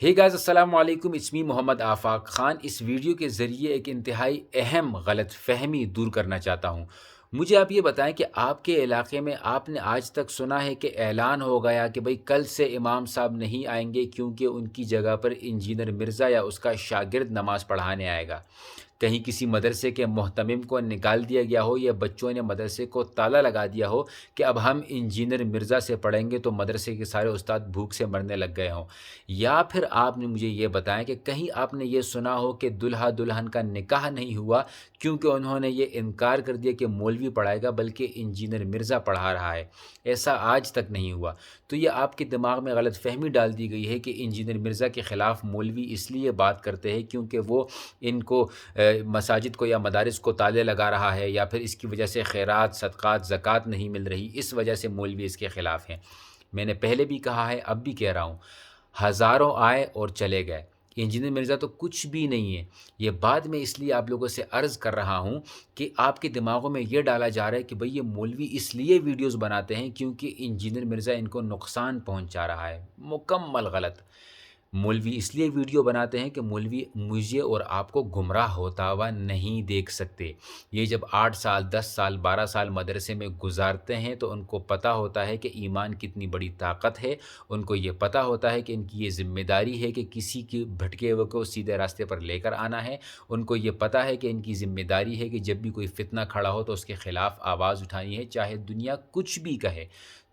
ہے گائز السلام علیکم، اٹس می محمد آفاق خان۔ اس ویڈیو کے ذریعے ایک انتہائی اہم غلط فہمی دور کرنا چاہتا ہوں۔ مجھے آپ یہ بتائیں کہ آپ کے علاقے میں آپ نے آج تک سنا ہے کہ اعلان ہو گیا کہ بھئی کل سے امام صاحب نہیں آئیں گے کیونکہ ان کی جگہ پر انجینئر مرزا یا اس کا شاگرد نماز پڑھانے آئے گا؟ کہیں کسی مدرسے کے محتمم کو نکال دیا گیا ہو یا بچوں نے مدرسے کو تالا لگا دیا ہو کہ اب ہم انجینئر مرزا سے پڑھیں گے تو مدرسے کے سارے استاد بھوک سے مرنے لگ گئے ہوں؟ یا پھر آپ نے مجھے یہ بتائیں کہ کہیں آپ نے یہ سنا ہو کہ دلہا دلہن کا نکاح نہیں ہوا کیونکہ انہوں نے یہ انکار کر دیا کہ مولوی پڑھائے گا بلکہ انجینئر مرزا پڑھا رہا ہے؟ ایسا آج تک نہیں ہوا۔ تو یہ آپ کے دماغ میں غلط فہمی ڈال دی گئی ہے کہ انجینئر مرزا کے خلاف مولوی اس لیے بات کرتے ہیں کیونکہ وہ ان کو مساجد کو یا مدارس کو تالے لگا رہا ہے، یا پھر اس کی وجہ سے خیرات صدقات زکوٰۃ نہیں مل رہی، اس وجہ سے مولوی اس کے خلاف ہیں۔ میں نے پہلے بھی کہا ہے، اب بھی کہہ رہا ہوں، ہزاروں آئے اور چلے گئے، انجینئر مرزا تو کچھ بھی نہیں ہے۔ یہ بات میں اس لیے آپ لوگوں سے عرض کر رہا ہوں کہ آپ کے دماغوں میں یہ ڈالا جا رہا ہے کہ بھئی یہ مولوی اس لیے ویڈیوز بناتے ہیں کیونکہ انجینئر مرزا ان کو نقصان پہنچا رہا ہے۔ مکمل غلط۔ مولوی اس لیے ویڈیو بناتے ہیں کہ مولوی مجھے اور آپ کو گمراہ ہوتا ہوا نہیں دیکھ سکتے۔ یہ جب 8 سال 10 سال 12 سال مدرسے میں گزارتے ہیں تو ان کو پتہ ہوتا ہے کہ ایمان کتنی بڑی طاقت ہے، ان کو یہ پتہ ہوتا ہے کہ ان کی یہ ذمہ داری ہے کہ کسی کی بھٹکے ہوئے کو سیدھے راستے پر لے کر آنا ہے، ان کو یہ پتہ ہے کہ ان کی ذمہ داری ہے کہ جب بھی کوئی فتنہ کھڑا ہو تو اس کے خلاف آواز اٹھانی ہے، چاہے دنیا کچھ بھی کہے۔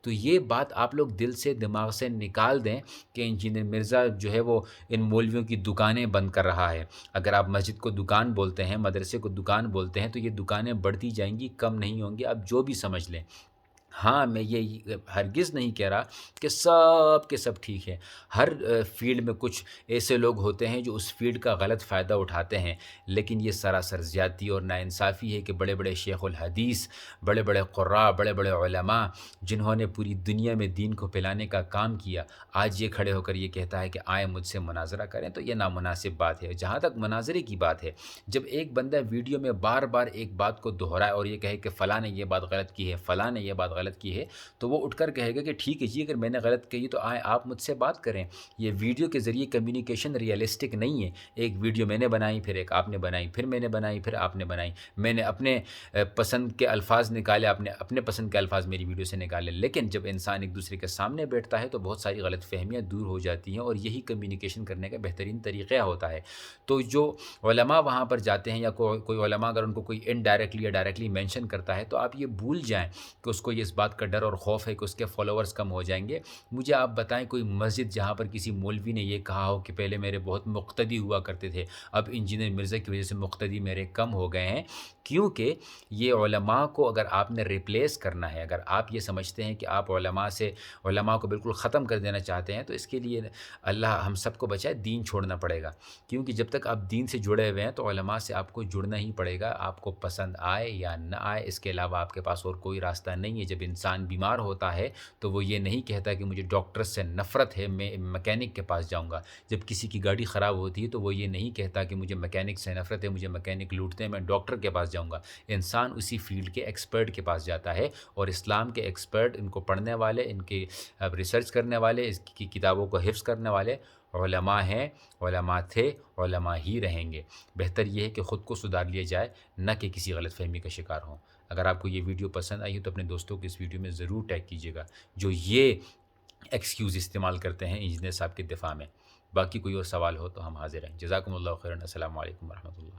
تو یہ بات آپ لوگ دل سے دماغ سے نکال دیں کہ انجینئر مرزا جو ہے وہ ان مولویوں کی دکانیں بند کر رہا ہے۔ اگر آپ مسجد کو دکان بولتے ہیں، مدرسے کو دکان بولتے ہیں، تو یہ دکانیں بڑھتی جائیں گی، کم نہیں ہوں گی، آپ جو بھی سمجھ لیں۔ ہاں، میں یہ ہرگز نہیں کہہ رہا کہ سب کے سب ٹھیک ہے۔ ہر فیلڈ میں کچھ ایسے لوگ ہوتے ہیں جو اس فیلڈ کا غلط فائدہ اٹھاتے ہیں، لیکن یہ سراسر زیادتی اور ناانصافی ہے کہ بڑے بڑے شیخ الحدیث، بڑے بڑے قراء، بڑے بڑے علماء جنہوں نے پوری دنیا میں دین کو پھیلانے کا کام کیا، آج یہ کھڑے ہو کر یہ کہتا ہے کہ آئیں مجھ سے مناظرہ کریں، تو یہ نامناسب بات ہے۔ جہاں تک مناظرے کی بات ہے، جب ایک بندہ ویڈیو میں بار بار ایک بات کو دہرائے اور یہ کہے کہ فلاں نے یہ بات غلط کی ہے، فلاں نے یہ بات غلط کی ہے، تو وہ اٹھ کر کہے گا کہ ٹھیک ہے جی، اگر میں نے غلط کہی تو آئیں آپ مجھ سے بات کریں۔ یہ ویڈیو کے ذریعے کمیونیکیشن ریئلسٹک نہیں ہے۔ ایک ویڈیو میں نے بنائی، پھر ایک آپ نے بنائی، پھر میں نے بنائی، پھر آپ نے بنائی، میں نے اپنے پسند کے الفاظ نکالے، آپ نے اپنے پسند کے الفاظ میری ویڈیو سے نکالے، لیکن جب انسان ایک دوسرے کے سامنے بیٹھتا ہے تو بہت ساری غلط فہمیاں دور ہو جاتی ہیں، اور یہی کمیونیکیشن کرنے کا بہترین طریقہ ہوتا ہے۔ تو جو علماء وہاں پر جاتے ہیں، یا کوئی علماء اگر ان کو کوئی انڈائریکٹلی یا ڈائریکٹلی مینشن کرتا ہے، تو آپ یہ بھول جائیں کہ اس کو اس بات کا ڈر اور خوف ہے کہ اس کے فالوورز کم ہو جائیں گے۔ مجھے آپ بتائیں کوئی مسجد جہاں پر کسی مولوی نے یہ کہا ہو کہ پہلے میرے بہت مقتدی ہوا کرتے تھے، اب انجینئر مرزا کی وجہ سے مقتدی میرے کم ہو گئے ہیں؟ کیونکہ یہ علماء کو اگر آپ نے ریپلیس کرنا ہے، اگر آپ یہ سمجھتے ہیں کہ آپ علماء کو بالکل ختم کر دینا چاہتے ہیں، تو اس کے لیے اللہ ہم سب کو بچائے، دین چھوڑنا پڑے گا۔ کیونکہ جب تک آپ دین سے جڑے ہوئے ہیں تو علماء سے آپ کو جڑنا ہی پڑے گا، آپ کو پسند آئے یا نہ آئے، اس کے علاوہ آپ کے پاس اور کوئی راستہ نہیں ہے۔ جب انسان بیمار ہوتا ہے تو وہ یہ نہیں کہتا کہ مجھے ڈاکٹر سے نفرت ہے، میں میکینک کے پاس جاؤں گا۔ جب کسی کی گاڑی خراب ہوتی ہے تو وہ یہ نہیں کہتا کہ مجھے میکینک سے نفرت ہے، مجھے میکینک لوٹتے ہیں، میں ڈاکٹر کے پاس جاؤں گا۔ انسان اسی فیلڈ کے ایکسپرٹ کے پاس جاتا ہے، اور اسلام کے ایکسپرٹ، ان کو پڑھنے والے، ان کی ریسرچ کرنے والے، اس کی کتابوں کو حفظ کرنے والے علماء ہیں، علماء تھے، علماء ہی رہیں گے۔ بہتر یہ ہے کہ خود کو سدھار لیا جائے، نہ کہ کسی غلط فہمی کا شکار ہوں۔ اگر آپ کو یہ ویڈیو پسند آئی ہو تو اپنے دوستوں کو اس ویڈیو میں ضرور ٹیگ کیجیے گا جو یہ ایکسکیوز استعمال کرتے ہیں انجینئر صاحب کے دفاع میں۔ باقی کوئی اور سوال ہو تو ہم حاضر ہیں۔ جزاکم اللہ خیرا۔ السلام علیکم ورحمۃ اللہ۔